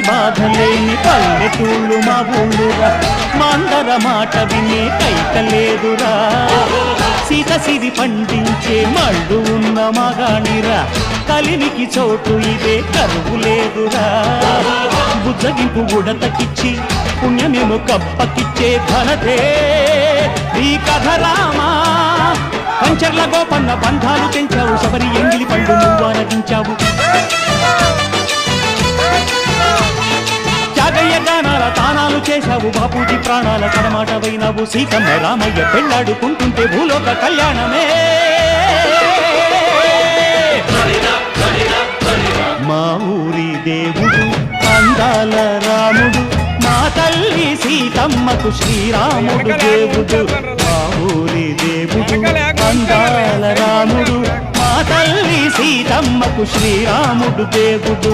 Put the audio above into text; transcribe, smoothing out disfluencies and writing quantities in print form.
బాధలేని పల్లెటూళ్ళు మా ఊళ్ళురా మందర మాట వినే కైకలేదురా సీత సిరి పండించే మళ్ళు ఉన్న మగాణిరా కలిమికి చోటు ఇదే కరువు లేదురా బుజ్జగింపు ఉడతకిచ్చి పుణ్యమేమో కప్పకిచ్చే ఘనతే ఈ కథ రామా కంచర్ల గోపన్న బంధాలు తెంచావు శబరి ఎంగిలి పండు నువ్వు ఆరగించావు త్యాగయ్య గానాల తానాలు చేశావు బాపూజీ ప్రాణాల కడమాట వైనావు సీతమ్మ రామయ్య పెళ్ళాడుకుంటుంటే భూలోక కళ్యాణమే మా ఊరి దేవుడు అందాల రాముడు మా తల్లి సీతమ్మకు శ్రీరాముడు దేవుడు మా ఊరి దేవుడు అందాల రాముడు మా తల్లి సీతమ్మకు శ్రీరాముడు దేవుడు